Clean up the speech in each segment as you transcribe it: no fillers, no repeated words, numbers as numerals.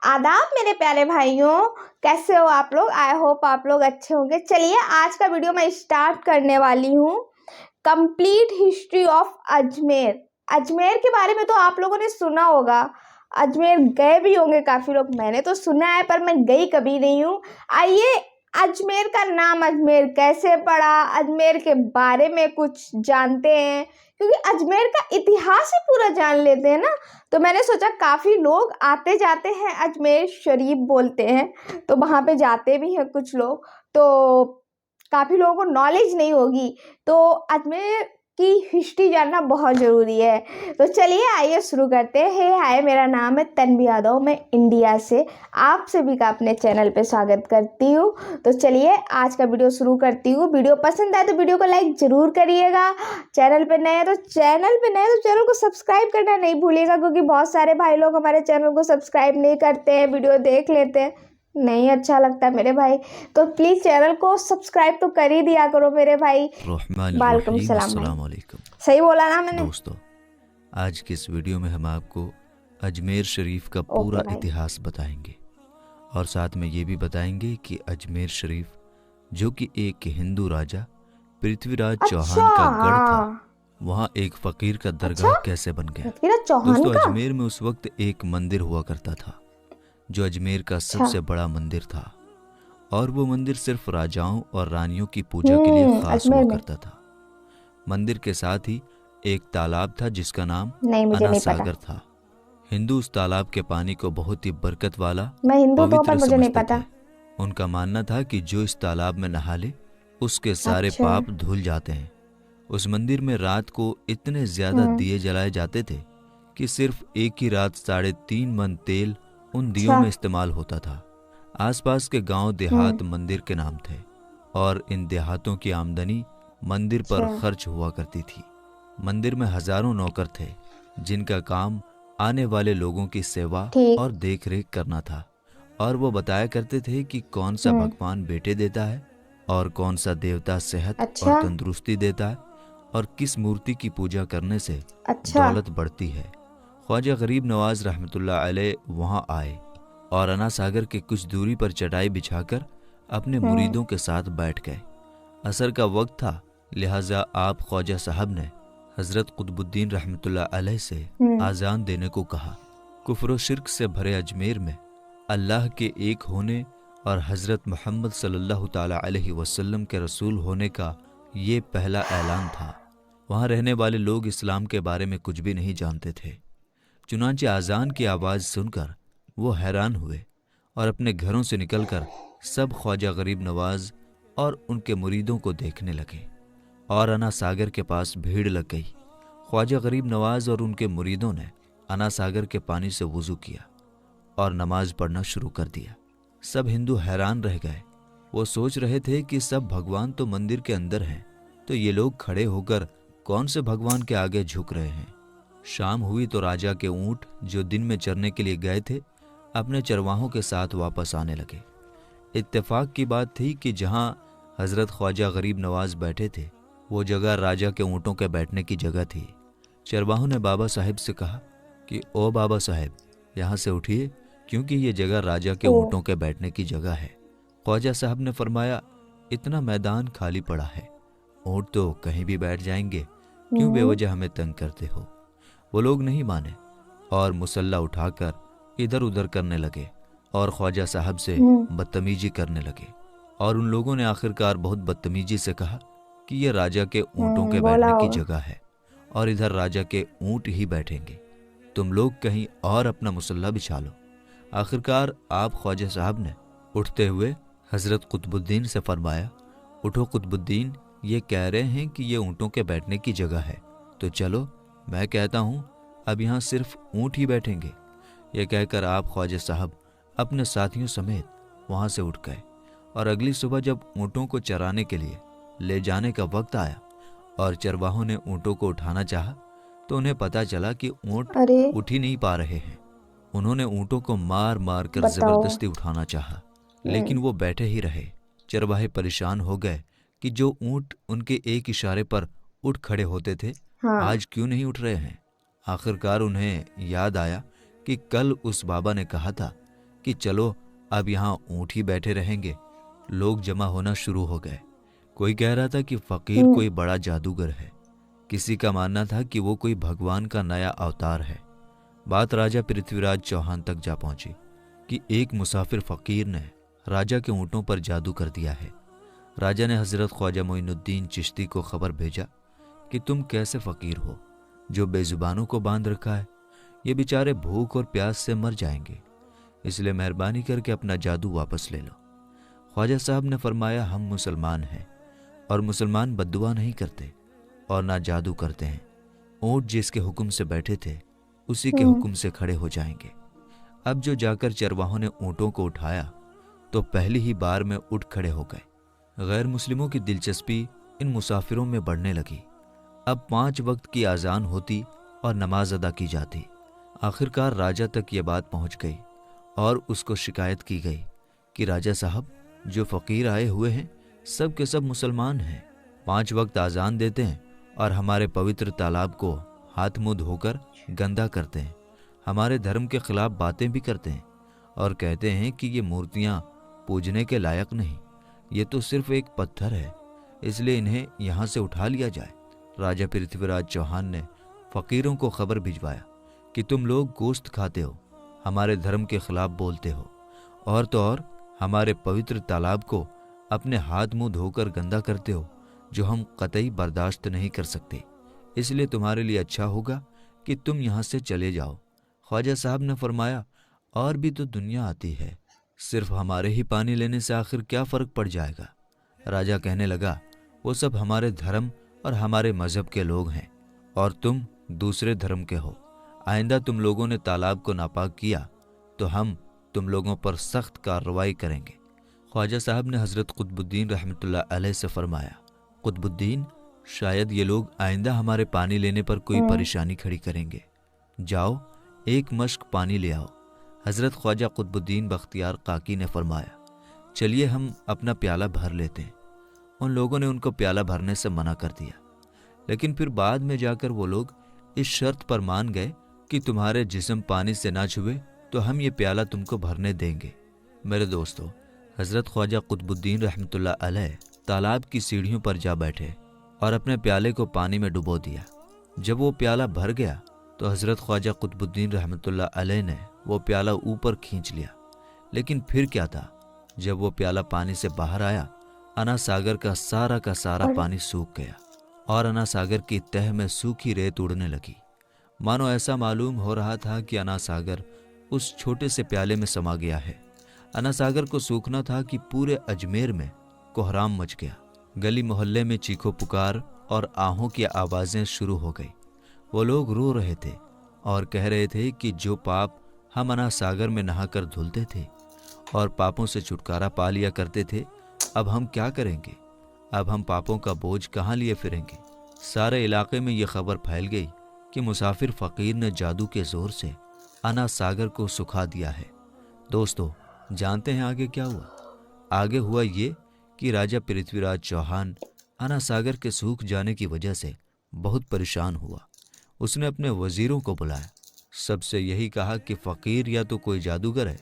आदाब मेरे प्यारे भाइयों, कैसे हो आप लोग। आई होप आप लोग अच्छे होंगे। चलिए आज का वीडियो मैं स्टार्ट करने वाली हूँ। Complete history of Ajmer. Ajmer के बारे में तो आप लोगों ने सुना होगा, अजमेर गए भी होंगे काफ़ी लोग। मैंने तो सुना है पर मैं गई कभी नहीं हूँ। आइए अजमेर का नाम अजमेर कैसे पड़ा, अजमेर के बारे में कुछ जानते हैं, क्योंकि अजमेर का इतिहास ही पूरा जान लेते हैं ना। तो मैंने सोचा काफ़ी लोग आते जाते हैं, अजमेर शरीफ बोलते हैं, तो वहाँ पे जाते भी हैं कुछ लोग, तो काफ़ी लोगों को नॉलेज नहीं होगी। तो अजमेर की हिस्ट्री जानना बहुत ज़रूरी है। तो चलिए आइए शुरू करते हैं। हे हाय, मेरा नाम है तन्वी यादव, मैं इंडिया से आप सभी का अपने चैनल पे स्वागत करती हूँ। तो चलिए आज का वीडियो शुरू करती हूँ। वीडियो पसंद आए तो वीडियो को लाइक ज़रूर करिएगा। चैनल पे नए तो चैनल को सब्सक्राइब करना नहीं भूलिएगा, क्योंकि बहुत सारे भाई लोग हमारे चैनल को सब्सक्राइब नहीं करते हैं, वीडियो देख लेते हैं, नहीं अच्छा लगता मेरे भाई। तो प्लीज़ चैनल को सब्सक्राइब तो कर ही दिया करो मेरे भाई। वालेकुम सलाम भाई, सही बोला ना मैंने? दोस्तों, आज के इस वीडियो में हम आपको अजमेर शरीफ का पूरा इतिहास बताएंगे और साथ में ये भी बताएंगे कि अजमेर शरीफ जो कि एक हिंदू राजा पृथ्वीराज चौहान का गढ़ था, वहाँ एक फकीर का दरगाह कैसे बन गया। दोस्तों, अजमेर में उस वक्त एक मंदिर हुआ करता था जो अजमेर का सबसे बड़ा मंदिर था, और वो मंदिर सिर्फ राजाओं और रानियों की पूजा के लिए खास हुआ करता था। मंदिर के साथ ही एक तालाब था जिसका नाम अना सागर था। हिंदू उस तालाब के पानी को बहुत ही बरकत वाला पवित्र समझते थे। उनका मानना था कि जो इस तालाब में नहा ले उसके सारे पाप धुल जाते हैं। उस मंदिर में रात को इतने ज्यादा दिए जलाए जाते थे कि सिर्फ एक ही रात 3.5 मन तेल उन दियों में इस्तेमाल होता था। आसपास के गांव देहात मंदिर के नाम थे और इन देहातों की आमदनी मंदिर पर खर्च हुआ करती थी। मंदिर में हजारों नौकर थे जिनका काम आने वाले लोगों की सेवा और देखरेख करना था, और वो बताया करते थे कि कौन सा भगवान बेटे देता है और कौन सा देवता सेहत और तंदुरुस्ती देता है और किस मूर्ति की पूजा करने से दौलत बढ़ती है। ख्वाजा गरीब नवाज रहमतुल्लाह अलैह वहाँ आए और अना सागर के कुछ दूरी पर चटाई बिछाकर अपने मुरीदों के साथ बैठ गए। असर का वक्त था, लिहाजा आप ख्वाजा साहब ने हजरत कुतुबुद्दीन रहमतुल्लाह अलैह से आजान देने को कहा। कुफ्र व शिर्क से भरे अजमेर में अल्लाह के एक होने और हजरत मोहम्मद सल्लल्लाहु ताला अलैहि वसल्लम के रसूल होने का ये पहला ऐलान था। वहाँ रहने वाले लोग इस्लाम के बारे में कुछ भी नहीं जानते थे। चुनांचे आजान की आवाज़ सुनकर वो हैरान हुए और अपने घरों से निकलकर सब ख्वाजा गरीब नवाज और उनके मुरीदों को देखने लगे, और अना सागर के पास भीड़ लग गई। ख्वाजा गरीब नवाज और उनके मुरीदों ने अना सागर के पानी से वुजू किया और नमाज पढ़ना शुरू कर दिया। सब हिंदू हैरान रह गए। वो सोच रहे थे कि सब भगवान तो मंदिर के अंदर हैं, तो ये लोग खड़े होकर कौन से भगवान के आगे झुक रहे हैं। शाम हुई तो राजा के ऊंट जो दिन में चरने के लिए गए थे अपने चरवाहों के साथ वापस आने लगे। इत्तेफाक की बात थी कि जहां हजरत ख्वाजा गरीब नवाज बैठे थे वो जगह राजा के ऊँटों के बैठने की जगह थी। चरवाहों ने बाबा साहिब से कहा कि ओ बाबा साहिब, यहाँ से उठिए, क्योंकि ये जगह राजा के ऊँटों के बैठने की जगह है। ख्वाजा साहब ने फरमाया, इतना मैदान खाली पड़ा है, ऊँट तो कहीं भी बैठ जाएंगे, क्यों बेवजह हमें तंग करते हो। वो लोग नहीं माने और मुसल्ला उठाकर इधर उधर करने लगे और ख्वाजा साहब से बदतमीजी करने लगे। और उन लोगों ने आखिरकार बहुत बदतमीजी से कहा कि ये राजा के ऊँटों के बैठने की जगह है और इधर राजा के ऊँट ही बैठेंगे, तुम लोग कहीं और अपना मुसल्ला बिछा लो। आखिरकार आप ख्वाजा साहब ने उठते हुए हजरत कुतुबुद्दीन से फरमाया, उठो कुतुबुद्दीन, ये कह रहे हैं कि ये ऊँटों के बैठने की जगह है, तो चलो मैं कहता हूँ अब यहाँ सिर्फ ऊँट ही बैठेंगे। ये कहकर आप ख्वाजा साहब अपने साथियों समेत वहाँ से उठ गए, और अगली सुबह जब ऊँटों को चराने के लिए ले जाने का वक्त आया और चरवाहों ने ऊँटों को उठाना चाहा तो उन्हें पता चला कि ऊँट उठ ही नहीं पा रहे हैं। उन्होंने ऊँटों को मार मार कर जबरदस्ती उठाना चाहा, लेकिन वो बैठे ही रहे। चरवाहे परेशान हो गए कि जो ऊँट उनके एक इशारे पर उठ खड़े होते थे आज क्यों नहीं उठ रहे हैं। आखिरकार उन्हें याद आया कि कल उस बाबा ने कहा था कि चलो अब यहाँ ऊँट ही बैठे रहेंगे। लोग जमा होना शुरू हो गए। कोई कह रहा था कि फकीर कोई बड़ा जादूगर है, किसी का मानना था कि वो कोई भगवान का नया अवतार है। बात राजा पृथ्वीराज चौहान तक जा पहुंची कि एक मुसाफिर फकीर ने राजा के ऊँटों पर जादू कर दिया है। राजा ने हजरत ख्वाजा मोइनुद्दीन चिश्ती को खबर भेजा कि तुम कैसे फकीर हो जो बेजुबानों को बांध रखा है, ये बेचारे भूख और प्यास से मर जाएंगे, इसलिए मेहरबानी करके अपना जादू वापस ले लो। ख्वाजा साहब ने फरमाया, हम मुसलमान हैं और मुसलमान बद्दुआ नहीं करते और ना जादू करते हैं। ऊँट जिसके हुक्म से बैठे थे उसी के हुक्म से खड़े हो जाएंगे। अब जो जाकर चरवाहों ने ऊँटों को उठाया तो पहली ही बार में उठ खड़े हो गए। गैर मुस्लिमों की दिलचस्पी इन मुसाफिरों में बढ़ने लगी। अब 5 वक्त की आज़ान होती और नमाज अदा की जाती। आखिरकार राजा तक ये बात पहुंच गई और उसको शिकायत की गई कि राजा साहब, जो फ़कीर आए हुए हैं सब के सब मुसलमान हैं, 5 वक्त आज़ान देते हैं और हमारे पवित्र तालाब को हाथ मुंह धोकर गंदा करते हैं, हमारे धर्म के खिलाफ बातें भी करते हैं और कहते हैं कि ये मूर्तियाँ पूजने के लायक नहीं, ये तो सिर्फ एक पत्थर है, इसलिए इन्हें यहाँ से उठा लिया जाए। राजा पृथ्वीराज चौहान ने फ़कीरों को खबर भिजवाया कि तुम लोग गोश्त खाते हो, हमारे धर्म के खिलाफ बोलते हो और तो और हमारे पवित्र तालाब को अपने हाथ मुंह धोकर गंदा करते हो, जो हम कतई बर्दाश्त नहीं कर सकते, इसलिए तुम्हारे लिए अच्छा होगा कि तुम यहाँ से चले जाओ। ख्वाजा साहब ने फरमाया, और भी तो दुनिया आती है, सिर्फ हमारे ही पानी लेने से आखिर क्या फ़र्क पड़ जाएगा। राजा कहने लगा, वो सब हमारे धर्म और हमारे मज़हब के लोग हैं और तुम दूसरे धर्म के हो। आइंदा तुम लोगों ने तालाब को नापाक किया तो हम तुम लोगों पर सख्त कार्रवाई करेंगे। ख्वाजा साहब ने हज़रत कुतुबुद्दीन रहमतुल्लाह अलैह से फरमाया, कुतुबुद्दीन, शायद ये लोग आइंदा हमारे पानी लेने पर कोई परेशानी खड़ी करेंगे, जाओ एक मश्क पानी ले आओ। हज़रत ख्वाजा कुतुबुद्दीन बख्तियार काकी ने फरमाया, चलिए हम अपना प्याला भर लेते हैं। उन लोगों ने उनको प्याला भरने से मना कर दिया, लेकिन फिर बाद में जाकर वो लोग इस शर्त पर मान गए कि तुम्हारे जिस्म पानी से ना छुए तो हम ये प्याला तुमको भरने देंगे। मेरे दोस्तों, हज़रत ख्वाजा कुतुबुद्दीन रहमतुल्लाह अलैह तालाब की सीढ़ियों पर जा बैठे और अपने प्याले को पानी में डुबो दिया। जब वो प्याला भर गया तो हज़रत ख्वाजा कुतुबुद्दीन रहमतुल्लाह अलैह ने वो प्याला ऊपर खींच लिया, लेकिन फिर क्या था, जब वो प्याला पानी से बाहर आया, अना सागर का सारा पानी सूख गया और अना सागर की तह में सूखी रेत उड़ने लगी। मानो ऐसा मालूम हो रहा था कि अना सागर उस छोटे से प्याले में समा गया है। अना सागर को सूखना था कि पूरे अजमेर में कोहराम मच गया। गली मोहल्ले में चीखो पुकार और आहों की आवाज़ें शुरू हो गई। वो लोग रो रहे थे और कह रहे थे कि जो पाप हम अना सागर में नहाकर धुलते थे और पापों से छुटकारा पा लिया करते थे, अब हम क्या करेंगे, अब हम पापों का बोझ कहाँ लिए फिरेंगे। सारे इलाके में ये खबर फैल गई कि मुसाफिर फ़कीर ने जादू के ज़ोर से अना सागर को सुखा दिया है। दोस्तों, जानते हैं आगे क्या हुआ? आगे हुआ ये कि राजा पृथ्वीराज चौहान अना सागर के सूख जाने की वजह से बहुत परेशान हुआ। उसने अपने वज़ीरों को बुलाया, सबसे यही कहा कि फ़कीर या तो कोई जादूगर है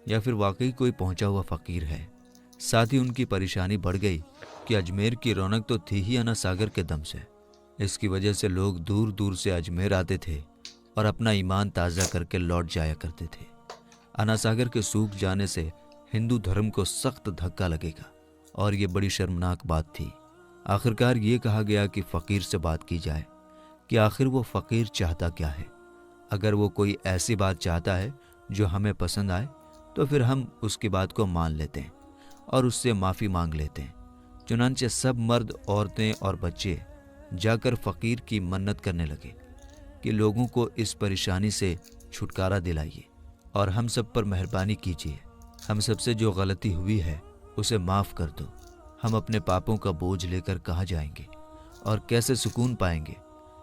या फिर वाकई कोई पहुंचा हुआ फ़कीर है। साथ ही उनकी परेशानी बढ़ गई कि अजमेर की रौनक तो थी ही अना सागर के दम से। इसकी वजह से लोग दूर दूर से अजमेर आते थे और अपना ईमान ताज़ा करके लौट जाया करते थे। अना सागर के सूख जाने से हिंदू धर्म को सख्त धक्का लगेगा और ये बड़ी शर्मनाक बात थी। आखिरकार ये कहा गया कि फ़कीर से बात की जाए कि आखिर वो फ़कीर चाहता क्या है। अगर वो कोई ऐसी बात चाहता है जो हमें पसंद आए तो फिर हम उसकी बात को मान लेते हैं और उससे माफ़ी मांग लेते हैं। चुनांचे सब मर्द, औरतें और बच्चे जाकर फ़कीर की मन्नत करने लगे कि लोगों को इस परेशानी से छुटकारा दिलाइए और हम सब पर मेहरबानी कीजिए। हम सबसे जो गलती हुई है उसे माफ़ कर दो। हम अपने पापों का बोझ लेकर कहाँ जाएंगे और कैसे सुकून पाएंगे,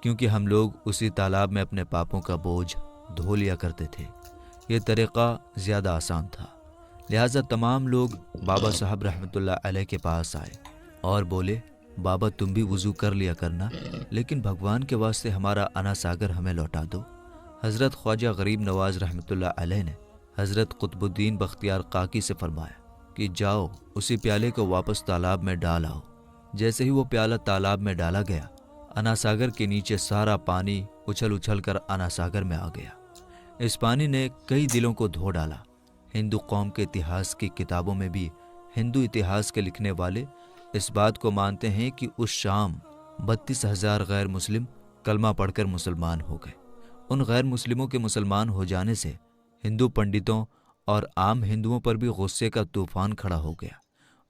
क्योंकि हम लोग उसी तालाब में अपने पापों का बोझ धो लिया करते थे। ये तरीक़ा ज़्यादा आसान था। लिहाजा तमाम लोग बाबा साहब रहमतुल्लाह अलैह के पास आए और बोले, बाबा तुम भी वज़ू कर लिया करना, लेकिन भगवान के वास्ते हमारा अना सागर हमें लौटा दो। हज़रत ख्वाजा गरीब नवाज़ रहमतुल्लाह अलैह ने हज़रत कुतुबुद्दीन बख्तियार काकी से फरमाया कि जाओ उसी प्याले को वापस तालाब में डाल आओ। जैसे ही वो प्याला तालाब में डाला गया, अनासागर के नीचे सारा पानी उछल उछल कर अनासागर में आ गया। इस पानी ने कई दिलों को धो डाला। हिंदू कौम के इतिहास की किताबों में भी हिंदू इतिहास के लिखने वाले इस बात को मानते हैं कि उस शाम 32,000 गैर मुस्लिम कलमा पढ़कर मुसलमान हो गए। उन गैर मुस्लिमों के मुसलमान हो जाने से हिंदू पंडितों और आम हिंदुओं पर भी गुस्से का तूफान खड़ा हो गया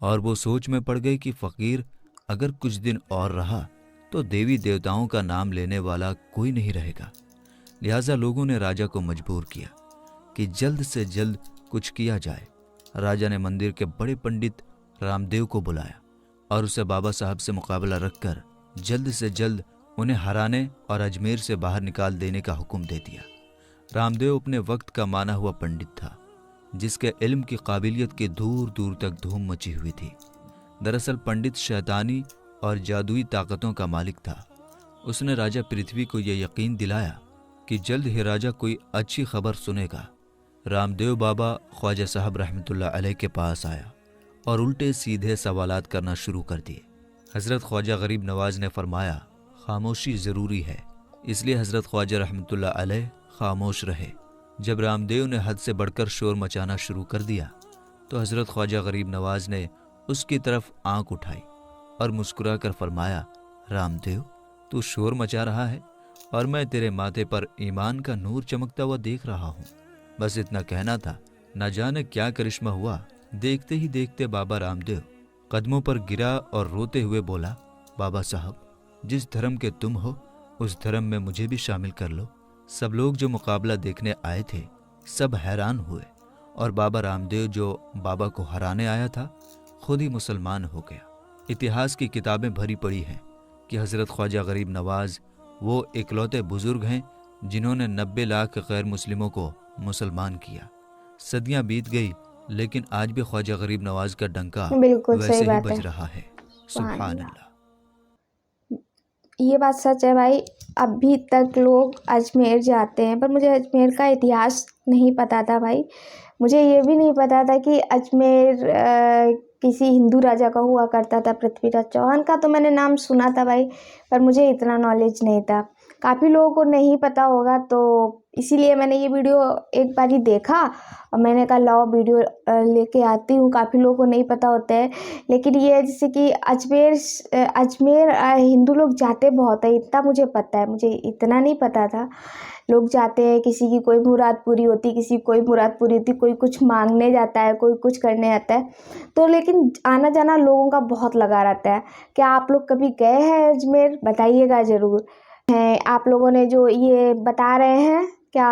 और वो सोच में पड़ गए कि फ़कीर अगर कुछ दिन और रहा तो देवी देवताओं का नाम लेने वाला कोई नहीं रहेगा। लिहाजा लोगों ने राजा को मजबूर किया कि जल्द से जल्द कुछ किया जाए। राजा ने मंदिर के बड़े पंडित रामदेव को बुलाया और उसे बाबा साहब से मुकाबला रखकर जल्द से जल्द उन्हें हराने और अजमेर से बाहर निकाल देने का हुक्म दे दिया। रामदेव अपने वक्त का माना हुआ पंडित था, जिसके इल्म की काबिलियत की दूर दूर तक धूम मची हुई थी। दरअसल पंडित शैतानी और जादुई ताकतों का मालिक था। उसने राजा पृथ्वी को यह यकीन दिलाया कि जल्द ही राजा कोई अच्छी खबर सुनेगा। रामदेव बाबा ख्वाजा साहब रहमतुल्लाह अलैह के पास आया और उल्टे सीधे सवालात करना शुरू कर दिए। हज़रत ख्वाजा गरीब नवाज ने फरमाया, खामोशी ज़रूरी है, इसलिए हज़रत ख्वाजा रहमतुल्लाह अलैह खामोश रहे। जब रामदेव ने हद से बढ़कर शोर मचाना शुरू कर दिया तो हज़रत ख्वाजा गरीब नवाज ने उसकी तरफ आंख उठाई और मुस्कुरा कर फरमाया, रामदेव तू शोर मचा रहा है और मैं तेरे माथे पर ईमान का नूर चमकता हुआ देख रहा हूँ। बस इतना कहना था। न जाने क्या करिश्मा हुआ, देखते ही देखते बाबा रामदेव कदमों पर गिरा और रोते हुए बोला, बाबा साहब जिस धर्म के तुम हो उस धर्म में मुझे भी शामिल कर लो। सब लोग जो मुकाबला देखने आए थे सब हैरान हुए और बाबा रामदेव जो बाबा को हराने आया था खुद ही मुसलमान हो गया। इतिहास की किताबें भरी पड़ी हैं कि हज़रत ख्वाजा गरीब नवाज वो इकलौते बुजुर्ग हैं जिन्होंने 90 लाख गैर मुस्लिमों को मुसलमान किया। सदियां बीत गई लेकिन आज भी ख्वाजा गरीब नवाज का डंका बिल्कुल वैसे सही ही बात बज है। रहा है। सुभान अल्लाह। ये बात सच है भाई। अभी तक लोग अजमेर जाते हैं, पर मुझे अजमेर का इतिहास नहीं पता था भाई। मुझे ये भी नहीं पता था कि अजमेर किसी हिंदू राजा का हुआ करता था। पृथ्वीराज चौहान का तो मैंने नाम सुना था भाई, पर मुझे इतना नॉलेज नहीं था। काफ़ी लोगों को नहीं पता होगा, तो इसीलिए मैंने ये वीडियो एक बार ही देखा और मैंने कहा लाओ वीडियो लेके आती हूँ। काफ़ी लोगों को नहीं पता होता है, लेकिन ये जैसे कि अजमेर हिंदू लोग जाते बहुत है, इतना मुझे पता है। मुझे इतना नहीं पता था। लोग जाते हैं, किसी की कोई मुराद पूरी होती, किसी की कोई मुराद पूरी होती, कोई कुछ मांगने जाता है, कोई कुछ करने आता है। तो लेकिन आना जाना लोगों का बहुत लगा रहता है। क्या आप लोग कभी गए हैं अजमेर? बताइएगा ज़रूर। हैं आप लोगों ने जो ये बता रहे हैं क्या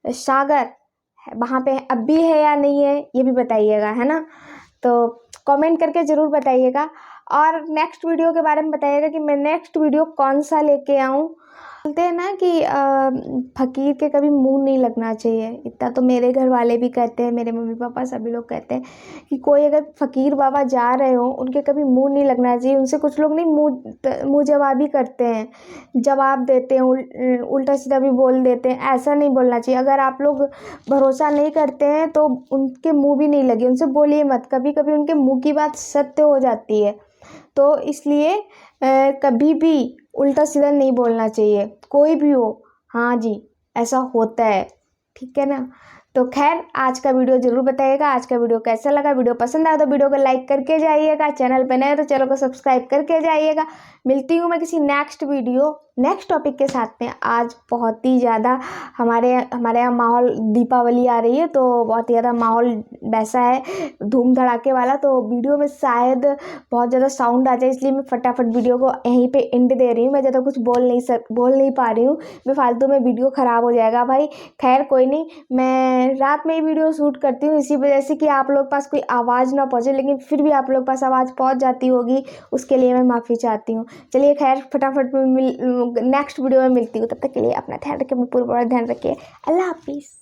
सागर वहाँ पे अब भी है या नहीं है, ये भी बताइएगा, है ना। तो कमेंट करके ज़रूर बताइएगा और नेक्स्ट वीडियो के बारे में बताइएगा कि मैं नेक्स्ट वीडियो कौन सा लेके आऊँ। बोलते हैं ना कि फ़कीर के कभी मुंह नहीं लगना चाहिए। इतना तो मेरे घर वाले भी कहते हैं, मेरे मम्मी पापा सभी लोग कहते हैं कि कोई अगर फ़कीर बाबा जा रहे हो उनके कभी मुंह नहीं लगना चाहिए। उनसे कुछ लोग नहीं मुँह जवाबी करते हैं, जवाब देते हैं, उल्टा सीधा भी बोल देते हैं। ऐसा नहीं बोलना चाहिए। अगर आप लोग भरोसा नहीं करते हैं तो उनके मुँह भी नहीं लगे, उनसे बोलिए मत। कभी कभी उनके मुँह की बात सत्य हो जाती है, तो इसलिए कभी भी उल्टा सीधा नहीं बोलना चाहिए, कोई भी हो। हाँ जी, ऐसा होता है, ठीक है ना। तो खैर आज का वीडियो ज़रूर बताइएगा आज का वीडियो कैसा लगा। वीडियो पसंद आया तो वीडियो को लाइक करके जाइएगा, चैनल पे नए तो चैनल को सब्सक्राइब करके जाइएगा। मिलती हूँ मैं किसी नेक्स्ट वीडियो नेक्स्ट टॉपिक के साथ में। आज बहुत ही ज़्यादा हमारे यहाँ माहौल, दीपावली आ रही है तो बहुत ही ज़्यादा माहौल वैसा है, धूम धड़ाके वाला। तो वीडियो में शायद बहुत ज़्यादा साउंड आ जाए, इसलिए मैं फटाफट वीडियो को यहीं पे एंड दे रही हूँ। मैं ज़्यादा कुछ बोल नहीं पा रही हूँ, मैं फालतू में वीडियो ख़राब हो जाएगा भाई। खैर कोई नहीं, मैं रात में ही वीडियो शूट करती हूँ इसी वजह से कि आप लोग पास कोई आवाज़ ना पहुँचे, लेकिन फिर भी आप लोग पास आवाज़ पहुँच जाती होगी, उसके लिए मैं माफ़ी चाहती हूँ। चलिए खैर फटाफट नेक्स्ट वीडियो में मिलती हूँ। तब तक के लिए अपना ध्यान रखिए, पूरा ध्यान रखिए। अल्लाह हाफिज़।